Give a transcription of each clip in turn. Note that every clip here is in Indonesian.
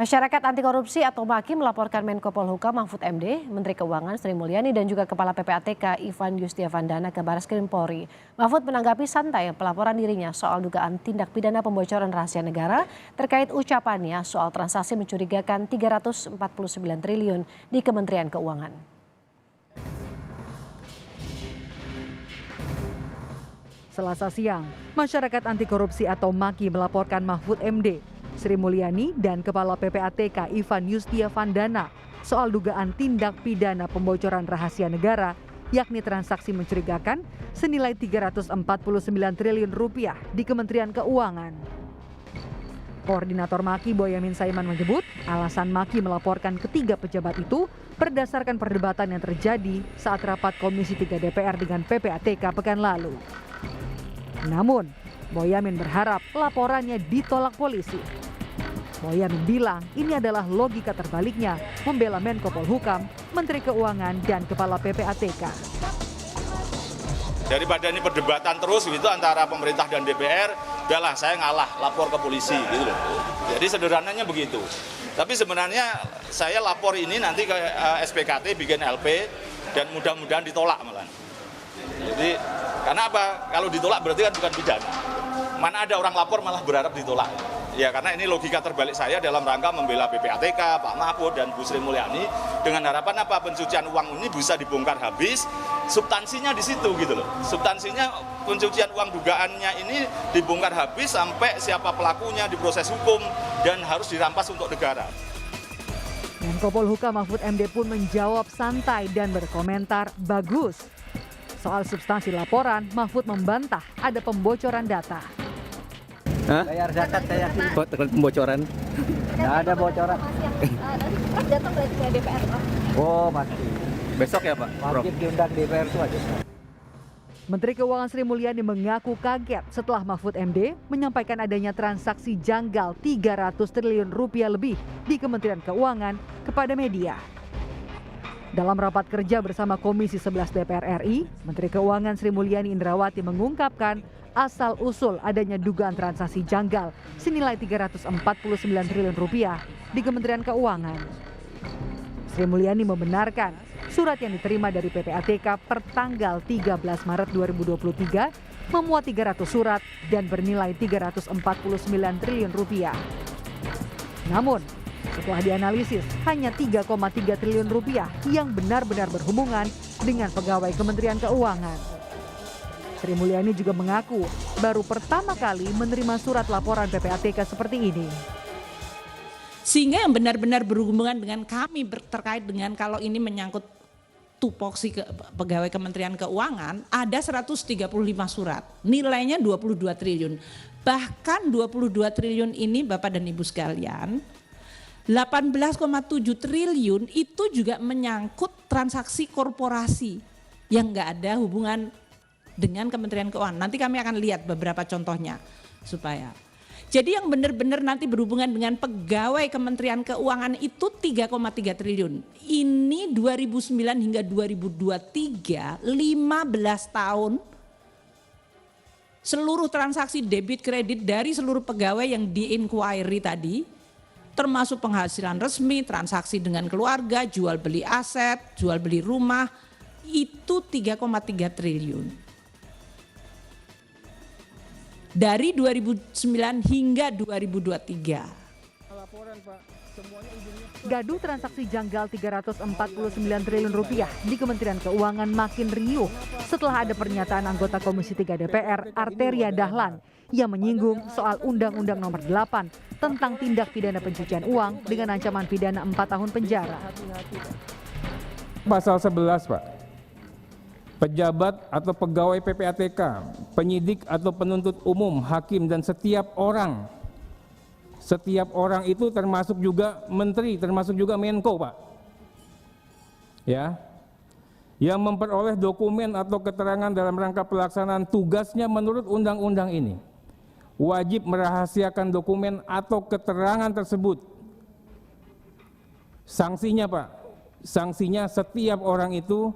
Masyarakat Anti Korupsi atau MAKI melaporkan Menko Polhukam Mahfud MD, Menteri Keuangan Sri Mulyani dan juga Kepala PPATK Ivan Yustiavandana ke Barreskrim Polri. Mahfud menanggapi santai pelaporan dirinya soal dugaan tindak pidana pembocoran rahasia negara terkait ucapannya soal transaksi mencurigakan 349 triliun di Kementerian Keuangan. Selasa siang, masyarakat anti korupsi atau MAKI melaporkan Mahfud MD, Sri Mulyani dan Kepala PPATK Ivan Yustiavandana soal dugaan tindak pidana pembocoran rahasia negara, yakni transaksi mencurigakan senilai 349 triliun rupiah di Kementerian Keuangan. Koordinator MAKI Boyamin Saiman menyebut alasan MAKI melaporkan ketiga pejabat itu berdasarkan perdebatan yang terjadi saat rapat Komisi 3 DPR dengan PPATK pekan lalu. Namun, Boyamin berharap laporannya ditolak polisi. Boyamin bilang ini adalah logika terbaliknya membela Menko Polhukam, Menteri Keuangan, dan Kepala PPATK. Daripada ini perdebatan terus gitu antara pemerintah dan DPR, udahlah saya ngalah, lapor ke polisi gitu loh. Jadi sederhananya begitu. Tapi sebenarnya saya lapor ini nanti ke SPKT bikin LP dan mudah-mudahan ditolak malah. Jadi karena apa? Kalau ditolak berarti kan bukan pidana. Mana ada orang lapor malah berharap ditolak. Ya karena ini logika terbalik saya dalam rangka membela PPATK, Pak Mahfud dan Bu Sri Mulyani dengan harapan apa? Pencucian uang ini bisa dibongkar habis, substansinya di situ gitu loh. Substansinya pencucian uang dugaannya ini dibongkar habis sampai siapa pelakunya diproses hukum dan harus dirampas untuk negara. Menko Polhukam Mahfud MD pun menjawab santai dan berkomentar bagus. Soal substansi laporan, Mahfud membantah ada pembocoran data. Hah? Bayar zakat saya yakin. Pembocoran? Nggak ada bocoran. Prof datang berarti ke DPR, Prof? Oh pasti. Besok ya Pak? Prof? Wajib diundang DPR itu aja. Menteri Keuangan Sri Mulyani mengaku kaget setelah Mahfud MD menyampaikan adanya transaksi janggal 300 triliun rupiah lebih di Kementerian Keuangan kepada media. Dalam rapat kerja bersama Komisi 11 DPR RI, Menteri Keuangan Sri Mulyani Indrawati mengungkapkan asal-usul adanya dugaan transaksi janggal senilai 349 triliun rupiah di Kementerian Keuangan. Sri Mulyani membenarkan surat yang diterima dari PPATK per tanggal 13 Maret 2023 memuat 300 surat dan bernilai 349 triliun rupiah. Namun, setelah dianalisis, hanya 3,3 triliun rupiah yang benar-benar berhubungan dengan pegawai Kementerian Keuangan. Sri Mulyani juga mengaku baru pertama kali menerima surat laporan PPATK seperti ini. Sehingga yang benar-benar berhubungan dengan kami terkait dengan kalau ini menyangkut tupoksi pegawai Kementerian Keuangan, ada 135 surat, nilainya 22 triliun. Bahkan 22 triliun ini Bapak dan Ibu sekalian, 18,7 triliun itu juga menyangkut transaksi korporasi yang nggak ada hubungan dengan Kementerian Keuangan. Nanti kami akan lihat beberapa contohnya supaya. Jadi yang benar-benar nanti berhubungan dengan pegawai Kementerian Keuangan itu 3,3 triliun. Ini 2009 hingga 2023, 15 tahun seluruh transaksi debit kredit dari seluruh pegawai yang di-inquiry tadi, termasuk penghasilan resmi, transaksi dengan keluarga, jual beli aset, jual beli rumah, itu 3,3 triliun. Dari 2009 hingga 2023. Gaduh transaksi janggal 349 triliun rupiah di Kementerian Keuangan makin riuh setelah ada pernyataan anggota Komisi 3 DPR Arteria Dahlan yang menyinggung soal Undang-Undang Nomor 8 tentang tindak pidana pencucian uang dengan ancaman pidana 4 tahun penjara. Pasal 11 Pak, pejabat atau pegawai PPATK, penyidik atau penuntut umum, hakim dan setiap orang itu termasuk juga menteri, termasuk juga Menko Pak, ya, yang memperoleh dokumen atau keterangan dalam rangka pelaksanaan tugasnya menurut undang-undang ini wajib merahasiakan dokumen atau keterangan tersebut. Sanksinya Pak, sanksinya setiap orang itu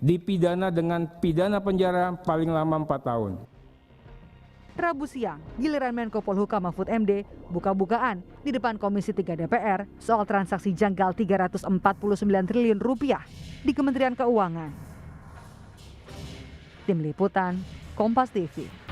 dipidana dengan pidana penjara paling lama 4 tahun. Rabu siang, giliran Menko Polhukam Mahfud MD buka-bukaan di depan Komisi 3 DPR soal transaksi janggal 349 triliun rupiah di Kementerian Keuangan. Tim Liputan, Kompas TV.